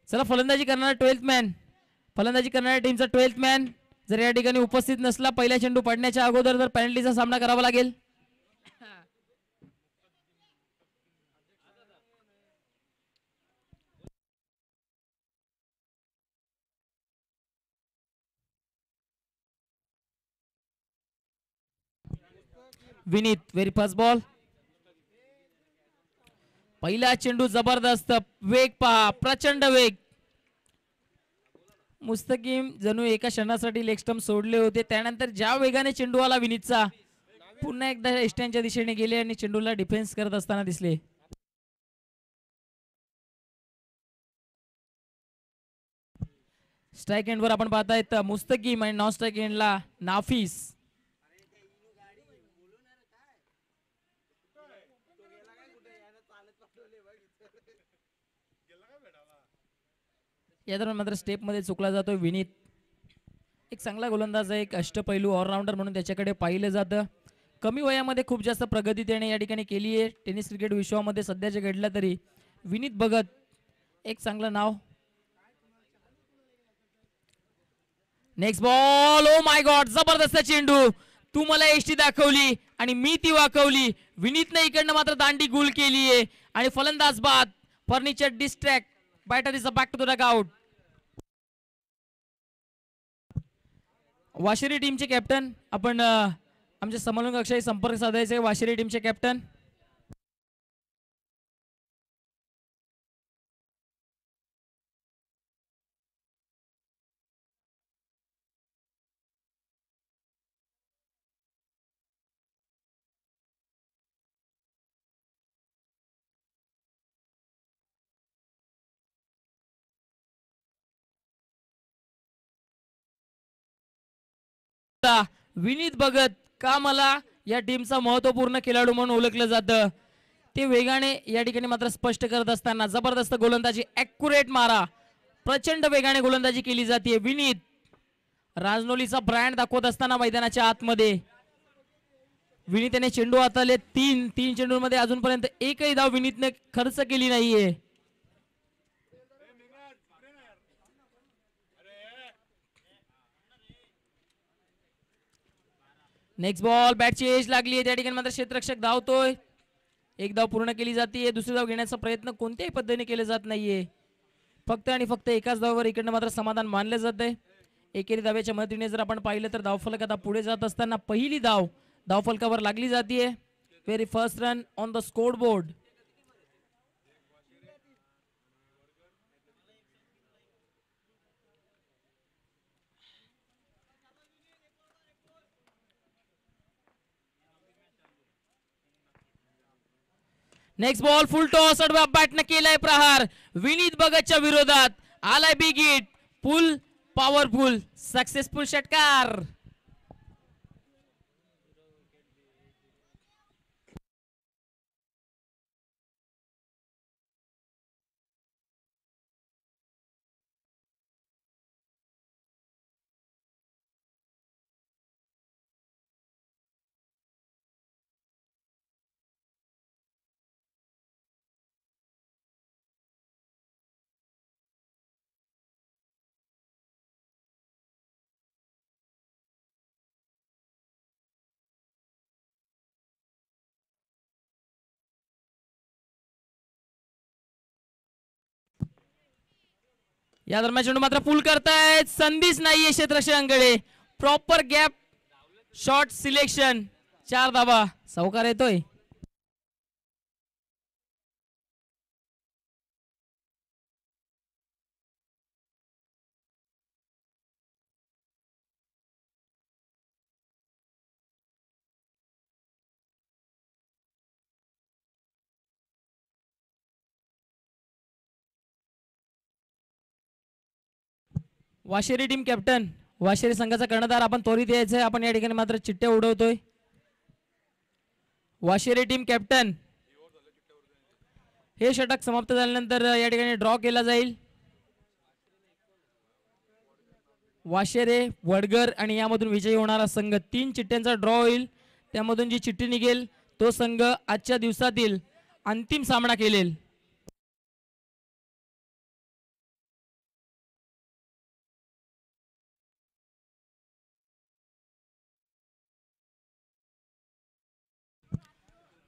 चला फलंदाजी करणारा 12th मॅन, फलंदाजी करणाऱ्या टीमचा 12th मॅन जर या ठिकाणी उपस्थित नसला पहिला चेंडू पडण्याच्या अगोदर तर पेनल्टीचा सामना करावा लागेल. Vineet very first ball. पहिला चेंडू जबरदस्त वेग पहा, प्रचंड वेग. मुस्तकीम जणू एका क्षणासाठी लेग स्टंप सोडले होते, त्यानंतर ज्या वेगाने चेंडू आला विनीतचा पुन्हा एकदा एस्ट्यांच्या दिशेने गेले आणि चेंडूला डिफेन्स करत असताना दिसले. स्ट्राइक एंडवर आपण पाहतायत मुस्तकीम आणि नॉन स्ट्राइक एंडला नाफिस. या दरम्यान मात्र स्टेप मध्ये चुकला जातोय विनीत. एक चांगला गोलंदाज आहे, एक अष्टपैलू ऑलराऊंडर म्हणून त्याच्याकडे पाहिलं जातं. कमी वयामध्ये खूप जास्त प्रगती त्याने या ठिकाणी केली आहे. टेनिस क्रिकेट विश्वामध्ये सध्याचे घडलं तरी विनीत भगत एक चांगलं नाव. Next ball. Oh my God, जबरदस्त चेंडू. तू मला एसटी दाखवली आणि मी ती वाकवली. विनीतने इकडनं मात्र दांडी गुल केली आहे आणि फलंदाज बाद. Furniture distract, batter is back to the dugout. वाशिरी टीमचे कॅप्टन आपण आमच्या समन्वय कक्षाशी संपर्क साधायचे. वाशिरी टीमचे कॅप्टन विनीत भगत का मला या टीमचा महत्वपूर्ण खेळाडू म्हणून ओळखलं जातं. ते वेगाने या ठिकाणी मात्र स्पष्ट करत असताना जबरदस्त गोलंदाजी, ॲक्युरेट मारा, प्रचंड वेगाने गोलंदाजी केली जाते. विनीत राजनोलीचा ब्रँड दाखवत असताना मैदानाच्या आतमध्ये विनीतने चेंडू हाताळले. तीन चेंडूंमध्ये अजूनपर्यंत एकही धाव विनीतने खर्च केली नाहीये. Next ball. बॅटची एज लागली आहे त्या ठिकाणी मात्र क्षेत्ररक्षक धावतोय. एक धाव पूर्ण केली जाते. दुसरी धाव घेण्याचा प्रयत्न कोणत्याही पद्धतीने केला जात नाहीये. फक्त आणि फक्त एकाच धावावर इकडनं मात्र समाधान मानलं जात आहे. एकेरी धाव्याच्या मदतीने जर आपण पाहिलं तर धावफलक आता पुढे जात असताना पहिली धाव धावफलकावर लागली जाते. Very first run on the scoreboard. Next ball. Full toss, अडवा बॅटने केलाय प्रहार. विनीत भगतच्या विरोधात आलाय big hit. Full powerful successful षटकार. या दरम्यान चेंडू मात्र पुल करतायत. संधीच नाहीये क्षेत्ररक्षकांकडे. Proper gap shot selection. 4 धावा. सावकार येतोय. वाशेरी टीम कॅप्टन, वाशेरी संघाचा कर्णधार आपण त्वरित यायचंय. आपण या ठिकाणी मात्र चिट्ट्या उडवतोय. वाशेरी टीम कॅप्टन, हे षटक समाप्त झाल्यानंतर या ठिकाणी ड्रॉ केला जाईल. वाशेरे, वडगर आणि यामधून विजयी होणारा संघ 3 चिट्ट्यांचा ड्रॉ होईल. त्यामधून जी चिठ्ठी निघेल तो संघ आजच्या दिवसातील अंतिम सामना खेळेल.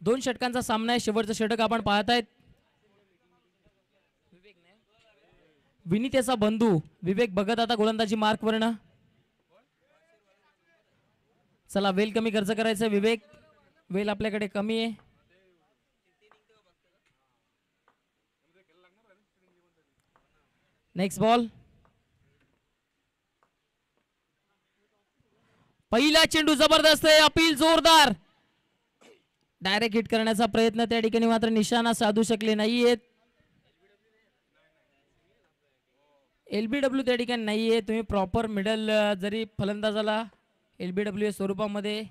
2 षटकांचा सामना आहे. शेवटचं षटक आपण पाहतायत. विनीत याचा बंधू विवेक बघत आता गोलंदाजी मार्क वर्ण. चला वेल कमी खर्च करायचं विवेक, वेल आपल्याकडे कमी आहे. Next ball. पहिला चेंडू जबरदस्त आहे. अपील जोरदार. डायरेक्ट हिट करण्याचा प्रयत्न त्या ठिकाणी मात्र निशाणा साधू शकले नाहीयेत. LBW त्या ठिकाणी नाहीये. तुम्ही प्रॉपर मिडल जरी फलंदाजाला LBW स्वरूपामध्ये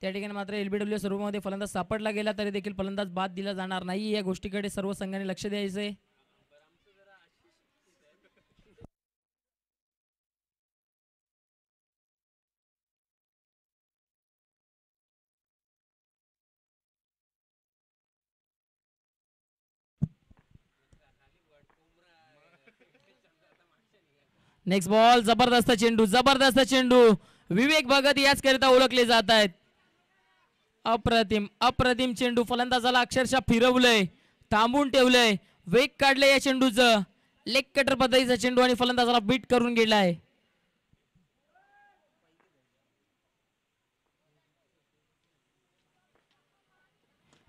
त्या ठिकाणी मात्र LBW स्वरूपामध्ये फलंदाज सापडला गेला तरी देखील फलंदाज बाद दिला जाणार नाही. या गोष्टीकडे सर्व संघाने लक्ष द्यायचे. Next ball. जबरदस्त चेंडू, जबरदस्त चेंडू. विवेक भगत याच करिता ओळखले जात आहेत. अप्रतिम अप्रतिम चेंडू. फलंदाजाला अक्षरशः फिरवलंय, थांबून ठेवलंय, वेग काढले या चेंडूचं. लेग कटर पद्धतीचा चेंडू आणि फलंदाजाला बीट करून गेलाय.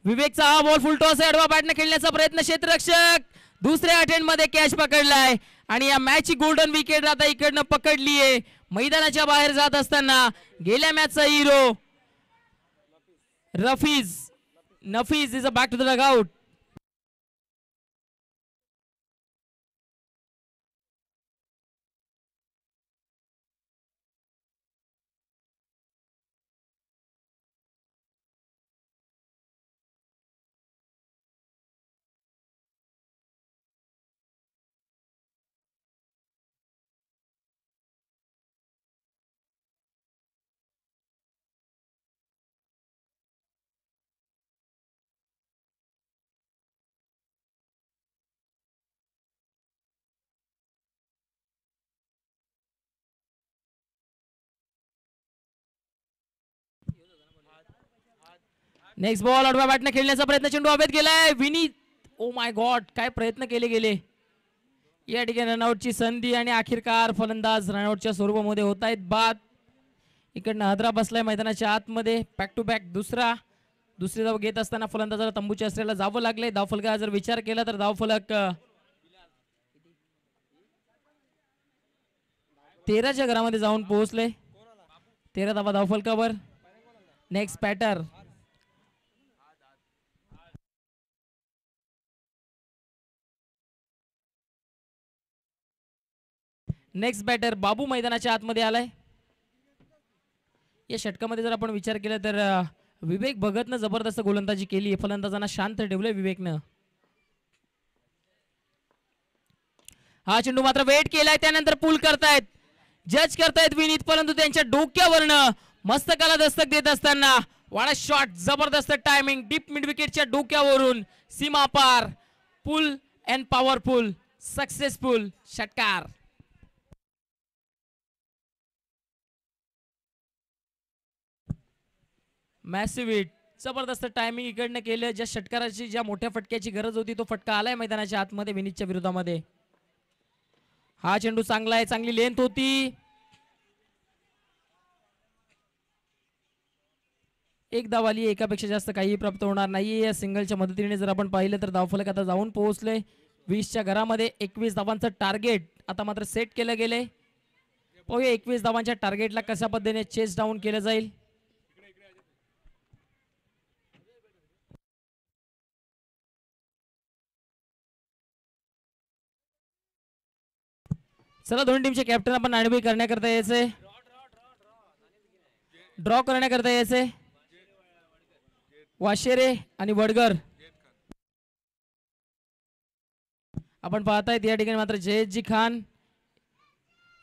विवेकचा हा बॉल फुल टॉस आहे. आडवा बॅटने खेळण्याचा प्रयत्न. क्षेत्ररक्षक दुसऱ्या अटेम्प्ट मध्ये कॅच पकडलाय आणि या मॅचची गोल्डन विकेट आता इकडनं पकडली आहे. मैदानाच्या बाहेर जात असताना गेल्या मॅचचा hero Nafees is a back to the dugout. Next ball. आडव्या बॅटने खेळण्याचा प्रयत्न. चेंडू हवेत गेलाय. विनीत, ओ माय गॉड, काय प्रयत्न केले गेले. या ठिकाणी रनआउटची संधी आणि अखेरकार फलंदाज रनआउटच्या स्वरूपामध्ये होत आहेत बाद. इकडनं हदरा बसलाय मैदानाच्या आतमध्ये. बॅक टू बॅक दुसरी धाव घेत असताना फलंदाजाला तंबूच्या अस्त्र्याला जावं लागले. धावफलका जर विचार केला तर धावफलक 13च्या घरामध्ये जाऊन पोहोचले. 13 धावा धावफलकावर. नेक्स्ट बॅटर बाबू मैदानाच्या आतमध्ये आलाय. या षटकामध्ये जर आपण विचार केला तर विवेक भगतनं जबरदस्त गोलंदाजी केली. फलंदाजांना शांत ठेवलंय विवेकनं. हा चेंडू मात्र वेट केलाय, त्यानंतर पुल करतायत, जज करतायत विनीत, परंतु त्यांच्या डोक्यावरनं मस्तकाला दस्तक देत असताना वाडा शॉट, जबरदस्त टायमिंग, डीप मिड विकेटच्या डोक्यावरून सीमा पार, पुल अँड पॉवरफुल, सक्सेसफुल षटकार. मॅसिव्ह हिट, जबरदस्त टायमिंग इकडनं केलं. ज्या षटकाराची, ज्या मोठ्या फटक्याची गरज होती तो फटका आलाय मैदानाच्या आतमध्ये विनीतच्या विरोधामध्ये. हा चेंडू चांगला आहे, चांगली लेंथ होती. एक धाव आली, एकापेक्षा जास्त काही प्राप्त होणार नाहीये. या सिंगलच्या मदतीने जर आपण पाहिलं तर धावफलक आता जाऊन पोहोचले 20च्या घरामध्ये. 21 धावांचं टार्गेट आता मात्र सेट केलं गेले. पाहूया 21 धावांच्या टार्गेटला कशा पद्धतीने चेस डाऊन केलं जाईल. चला दोन्ही टीमचे कॅप्टन आपण नाणेफेक करण्याकरता यायचे, ड्रॉ करण्याकरता यायचे. वाशेरे आणि वडगर आपण पाहतायत. या ठिकाणी मात्र जयेशजी खान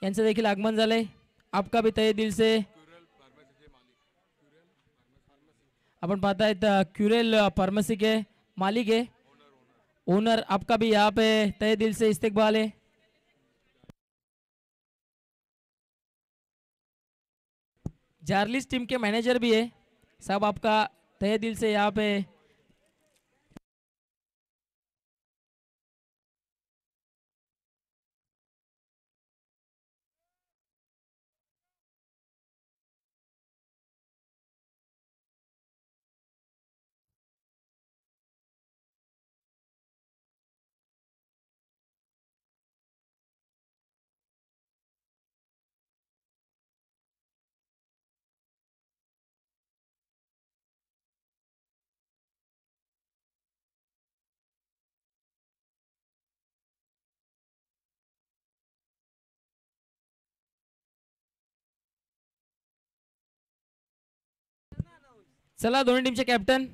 यांचं देखील आगमन झालंय. आपका भी तहे दिल से आपण पाहतायत. क्युरेल फार्मसी के मालिक है, ओनर. आपका भी यहाँ पे तहे दिल से इस्तकबाल है. जार्लिस टीम के मैनेजर भी है साहब, आपका तहे दिल से यहाँ पे चला दोन्ही टीमचे कॅप्टन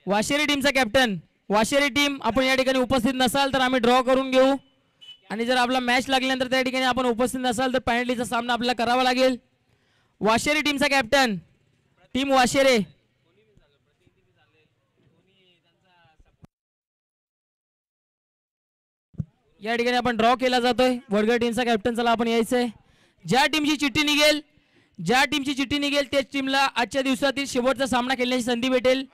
वाशेरी टीमचा कॅप्टन वाशेरी टीम आपण या ठिकाणी उपस्थित नसाल तर आम्ही ड्रॉ करून घेऊ आणि जर आपला मॅच लागल्यानंतर त्या ठिकाणी आपण उपस्थित नसाल तर पेनल्टीचा सामना आपल्याला करावा लागेल. वाशेरी टीमचा कॅप्टन टीम वाशेरे या ठिकाणी आपण ड्रॉ केला जातोय. वडगळ टीमचा कॅप्टन चला आपण यायचंय. ज्या टीमची चिठ्ठी निघेल त्याच टीमला आजच्या दिवसातील शेवटचा सामना खेळण्याची संधी भेटेल.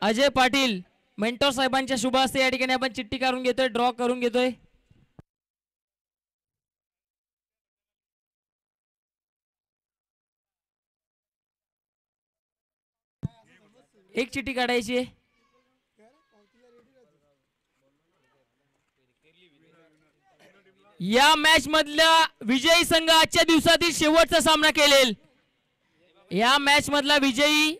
अजय पाटील मेंटॉर साहेबांच्या शुभ हस्ते या ठिकाणी आपण चिठ्ठी काढून घेतोय ड्रॉ करून घेतोय. एक चिठ्ठी काढायची आहे. या मॅच मधला विजयी संघ आजच्या दिवसातील शेवटचा सामना खेळेल. या मॅच मधला विजयी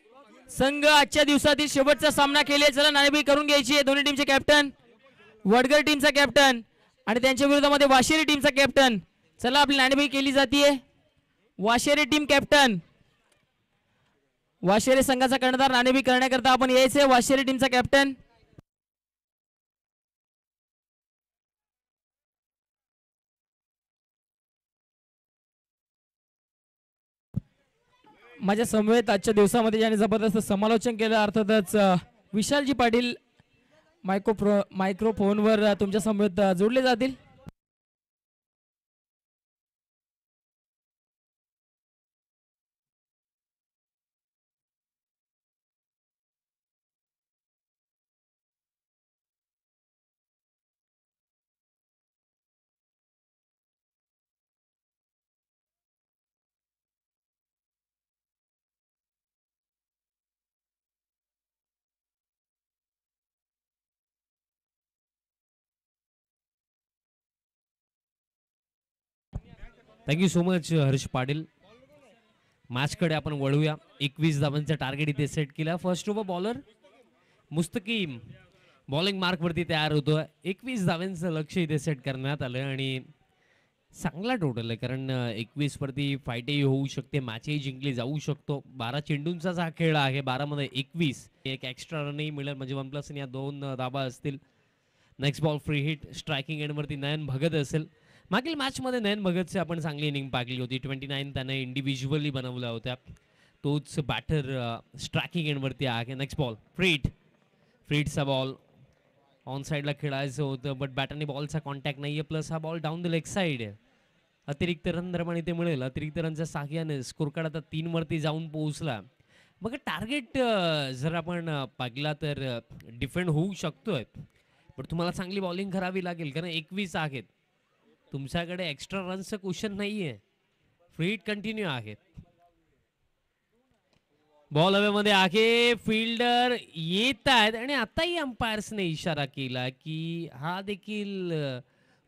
संघ आजच्या दिवसातील शेवटचा सामना खेळेल. चला नाणेफेक करून घ्यायची आहे. दोन्ही टीमचे कॅप्टन वडगर टीमचा कॅप्टन आणि त्यांच्या विरोधामध्ये वाशेरी टीमचा कॅप्टन. चला आपली नाणेफेक केली जाते. वाशेरी टीम कॅप्टन वाशेरी संघाचा कर्णधार नाणेफेक करण्याकरता आपण यायचे. वाशेरी टीमचा कॅप्टन माझ्या समवेत आजच्या दिवसामध्ये ज्याने जबरदस्त समालोचन केलं अर्थातच विशालजी पाटील मायक्रोफोनवर तुमच्या समवेत जोडले जातील. Thank you so much Harsh Patil. मॅचकडे आपण वळूया. 21 धावांचा टार्गेट इथे सेट केला. First over bowler Mustaqim bowling मार्कवरती तयार होतोय. 21 धावांचं लक्ष इथे सेट करण्यात आलं आणि चांगला टोटल आहे कारण 21 वरती फाईटही होऊ शकते. मॅचही जिंकली जाऊ शकतो. 12 चेंडूंचाच हा खेळ आहे. 12 मध्ये 21 एक एक्स्ट्रा रनही मिळेल म्हणजे 1+ या 2 धाबा असतील. Next ball free hit striking एंडवरती नयन भगत असेल. मागील मॅचमध्ये नयन भगतची आपण चांगली इनिंग पाहिली होती. 29 त्याने इंडिव्हिज्युअली बनवल्या होत्या. तोच बॅटर स्ट्रायकिंग एंडवरती आहे. नेक्स्ट बॉल फ्रीटचा बॉल ऑन साईडला खेळायचं होतं बट बॅटरने बॉलचा कॉन्टॅक्ट नाहीये. प्लस हा ball down the leg side आहे. अतिरिक्त रन निर्माण इथे मिळेल. अतिरिक्त रनच्या साह्याने स्कोर कार्ड आता 3 वरती जाऊन पोहोचला. मग टार्गेट जर आपण पाहिला तर डिफेंड होऊ शकतोय पण तुम्हाला चांगली बॉलिंग करावी लागेल कारण 21 आहेत. तुमच्याकडे एक्स्ट्रा रनचं क्वेश्चन नाहीये. फ्री हिट कंटिन्यू आहे. बॉल हवेमध्ये आहे. फिल्डर येत आहेत आणि आताही अंपायर्सने इशारा केला की हा देखील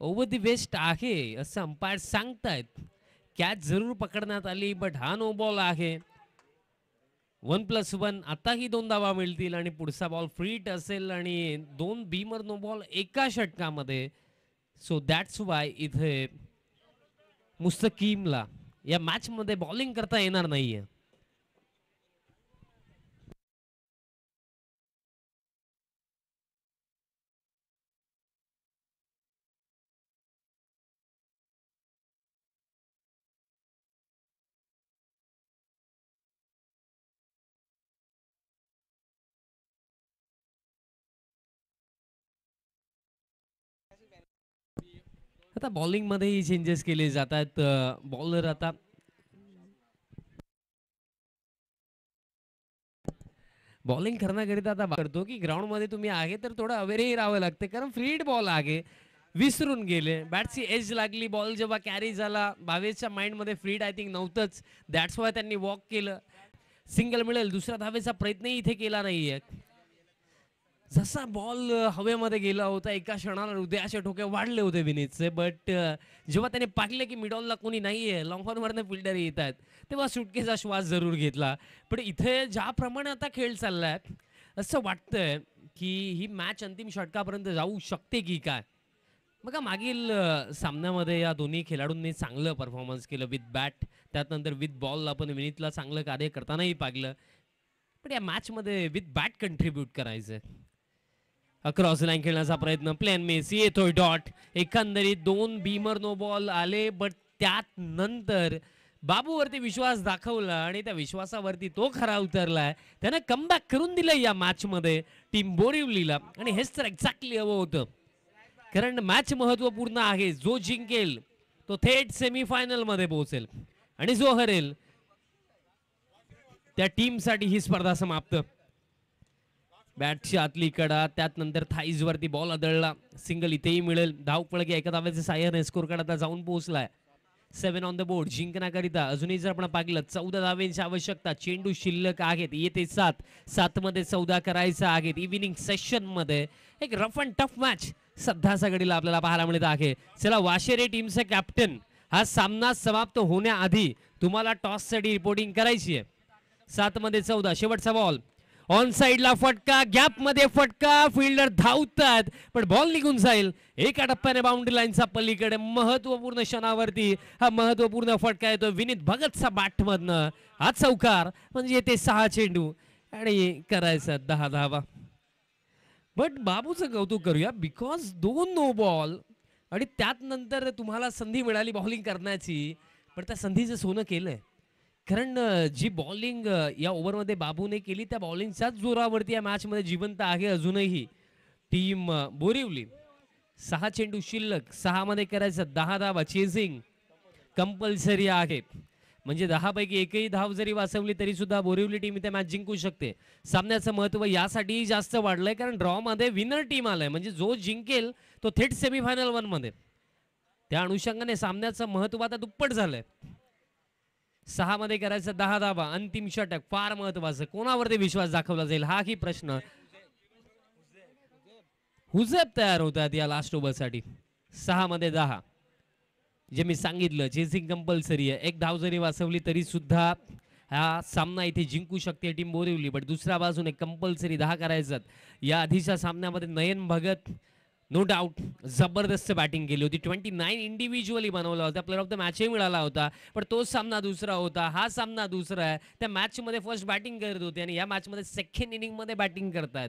ओव्हर द वेस्ट आहे असं अंपायर सांगतायत. कॅच जरूर पकडण्यात आली बट हा नो बॉल आहे. 1+1 आताही 2 धावा मिळतील आणि पुढचा बॉल फ्री हिट असेल आणि 2 बीमर नो बॉल एका षटकामध्ये. सो दॅट्स वाय इथे मुस्तकीमला या मॅच मध्ये बॉलिंग करता येणार नाहीये. आता बॉलिंग मध्येही चेंजेस केले जातात. बॉलर आता बॉलिंग करण्याकरिता आता करतो की ग्राउंडमध्ये तुम्ही आहे तर थोडं अवेअरही राहावं लागतं, कारण फ्री हिट बॉल आहे, विसरून गेले. बॅटची एज लागली, बॉल जेव्हा कॅरी झाला, भावेशच्या माइंडमध्ये फ्री हिट आय थिंक नव्हतंच, दॅट्स वाय त्यांनी वॉक केलं. सिंगल मिळेल, दुसऱ्या धावेचा प्रयत्नही इथे केला नाहीये. जसा बॉल हवेमध्ये गेला होता एका क्षणाला हृदयाचे ठोके वाढले होते विनीतचे, बट जेव्हा त्याने पाहिलं की मिडॉलला कोणी नाहीये, लॉंग ऑनवरनं फिल्डर येत आहेत, तेव्हा सुटकेचा श्वास जरूर घेतला. पण इथे ज्याप्रमाणे आता खेळ चाललाय असं वाटतंय की ही मॅच अंतिम षटकापर्यंत जाऊ शकते की काय. बघा मागील सामन्यामध्ये या दोन्ही खेळाडूंनी चांगलं परफॉर्मन्स केलं विथ बॅट, त्यानंतर विथ बॉल आपण विनीतला चांगलं कार्य करतानाही पाहिलं. पण या मॅचमध्ये विथ बॅट कंट्रीब्यूट करायचं. अक्रॉस लाईन खेळण्याचा प्रयत्न, प्लेन मेस येतोय डॉट. एकंदरीत 2 बीमर नो बॉल आले, बट त्यात नंतर बाबूवरती विश्वास दाखवला आणि त्या विश्वासावरती तो खरा उतरलाय. त्यानं कमबॅक करून दिलं या मॅचमध्ये टीम बोरिवलीला, आणि हेच तर एक्झॅक्टली हवं होतं, कारण मॅच महत्वपूर्ण आहे. जो जिंकेल तो थेट सेमीफायनल मध्ये पोहोचेल आणि जो हरेल त्या टीमसाठी ही स्पर्धा समाप्त. बॅटची आतली कडा, त्यात नंतर थाईज वरती बॉल आदळला, सिंगल इथेही मिळेल. धावपळगी एका धाव्याचे साह्याने स्कोर कार्ड आता जाऊन पोहोचलाय. 7 ऑन द बोर्ड जिंकण्याकरिता अजूनही जर आपण पाहिलं 14 धाव्यांची आवश्यकता. चेंडू शिल्लक आहेत, येते 7 मध्ये 14 करायचा आहेत. इव्हिनिंग सेशन मध्ये एक रफ अँड टफ मॅच सध्याच्या घडीला आपल्याला पाहायला मिळत आहे. चला, वाशेरे टीमचे कॅप्टन, हा सामना समाप्त होण्याआधी तुम्हाला टॉस साठी रिपोर्टिंग करायची आहे. 7 मध्ये 14 शेवटचा बॉल, ऑन साइडला फटका, गॅप मध्ये फटका, फिल्डर धावतात पण बॉल निघून जाईल. एका टप्प्याने बाउंड्री लाईनचा पलीकडे महत्वपूर्ण क्षणावरती हा महत्वपूर्ण फटका येतो विनीत भगतचा बॅट मधनं. हा चौकार म्हणजे येते 6 चेंडू आणि करायचा 10 धावा. बट बाबूचं कौतुक करूया, बिकॉज 2 नो बॉल आणि त्यात नंतर तुम्हाला संधी मिळाली बॉलिंग करण्याची, पण त्या संधीचं सोनं केलंय. कारण जी बॉलिंग या ओव्हरमध्ये बाबूने केली त्या बॉलिंगच्याच जोरावरती या मॅचमध्ये जिवंत आहे अजूनही टीम बोरिवली. 6 चेंडू शिल्लक, 6 मध्ये करायचं 10 धावा. चेसिंग कंपल्सरी आहे, म्हणजे 10 पैकी एकही धाव जरी वाचवली तरी सुद्धा बोरिवली टीम इथे मॅच जिंकू शकते. सामन्याचं महत्व यासाठी जास्त वाढलंय कारण ड्रॉ मध्ये विनर टीम आलाय, म्हणजे जो जिंकेल तो थेट सेमीफायनल 1 मध्ये. त्या अनुषंगाने सामन्याचं महत्व आता दुप्पट झालंय. 6 मध्ये करायचं 10 धावा, अंतिम षटक फार महत्वाचं. कोणावरती विश्वास दाखवला जाईल हा ही प्रश्न. हुजेब तयार होतात या लास्ट ओव्हर साठी. 6 मध्ये 10, जे मी सांगितलं चेसिंग कंपल्सरी आहे. एक धाव जरी वाचवली तरी सुद्धा हा सामना इथे जिंकू शकते टीम बोरिवली. बट दुसऱ्या बाजूने कंपल्सरी 10 करायचं. या आधीच्या सामन्यामध्ये नयन भगत नो डाऊट जबरदस्त बॅटिंग केली होती. 29 इंडिव्हिज्युअली बनवला होता, प्लेअर ऑफ द मॅचही मिळाला होता. पण तोच सामना दुसरा होता, हा सामना दुसरा आहे. त्या मॅचमध्ये फर्स्ट बॅटिंग करत होते आणि या मॅचमध्ये सेकंड इनिंगमध्ये बॅटिंग करतात.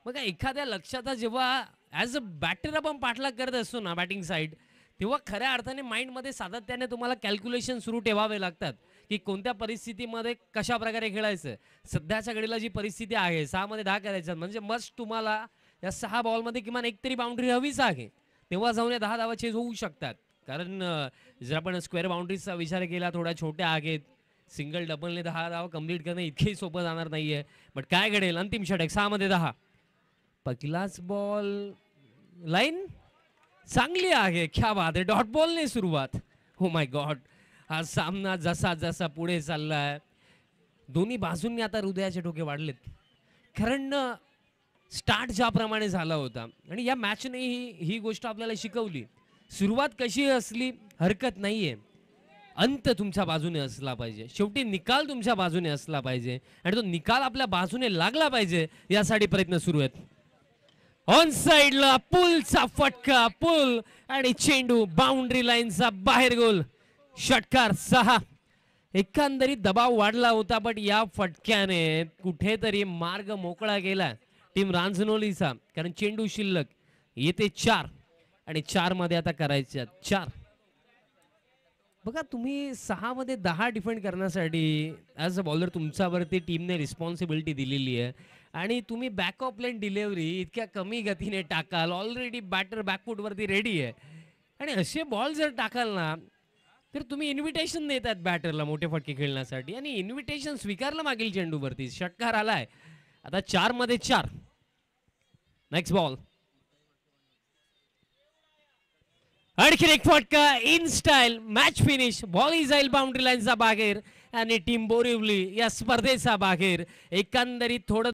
मग एखाद्या लक्षाचा जेव्हा ॲज अ बॅटर आपण पाठलाग करत असतो ना बॅटिंग साईड, तेव्हा खऱ्या अर्थाने माइंडमध्ये सातत्याने तुम्हाला कॅल्क्युलेशन सुरू ठेवावे लागतात की कोणत्या परिस्थितीमध्ये कशा प्रकारे खेळायचं. सध्याच्या घडीला जी परिस्थिती आहे 6 मध्ये 10 करायचं म्हणजे मस्ट तुम्हाला या 6 बॉलमध्ये किमान एक तरी बाउंड्री हवीच आहे, तेव्हा जाऊन या 10 धावा चेज होऊ शकतात. कारण जर आपण स्क्वेअर बाउंड्रीजचा विचार केला थोड्या छोट्या आहेत, सिंगल डबलने 10 धावा कंप्लीट करणं इतकेही सोपं जाणार नाहीये. बट काय घडेल अंतिम षटक 6 मध्ये 10. पहिलाच बॉल, लाईन चांगली आहे, क्या बात आहे. डॉट बॉलने सुरुवात. हो माय गॉड, हा सामना जसा जसा पुढे चाललाय दोन्ही बाजूंनी आता हृदयाचे ठोके वाढलेत. कारण स्टार्ट ज्याप्रमाणे झाला होता आणि या मॅचने ही गोष्ट आपल्याला शिकवली, सुरुवात कशी असली हरकत नाहीये, अंत तुमच्या बाजूने असला पाहिजे. शेवटी निकाल तुमच्या बाजूने असला पाहिजे आणि तो निकाल आपल्या बाजूने लागला पाहिजे, यासाठी प्रयत्न सुरू आहेत. ऑन साइडला पुलचा फटका, पुल आणि चेंडू बाउंड्री लाईनचा बाहेर गोल. षटकार 6. एकंदरीत दबाव वाढला होता, पण या फटक्याने कुठेतरी मार्ग मोकळा गेला टीम रांजनोलीचा. कारण चेंडू शिल्लक येते 4 आणि 4 मध्ये आता करायचे 4. बघा तुम्ही 6 मध्ये 10 डिफेंड करण्यासाठी ॲज अ बॉलर तुमच्यावरती टीमने रिस्पॉन्सिबिलिटी दिलेली आहे आणि तुम्ही बॅक ऑफ लाईन डिलिव्हरी इतक्या कमी गतीने टाकाल. ऑलरेडी बॅटर बॅकफूट वरती रेडी आहे आणि असे बॉल जर टाकाल ना तर तुम्ही इन्व्हिटेशन देतात बॅटरला मोठे फटके खेळण्यासाठी आणि इन्व्हिटेशन स्वीकारलं मागील चेंडूवरती. षटकार आलाय आता 4 मध्ये 4. Next ball. आणखीन एक फटका in style. Match finish. Ball जाईल बाउंड्री लाईनचा बाहेर आणि टीम बोरिवली या स्पर्धेचा बाहेर. एकंदरीत थोडं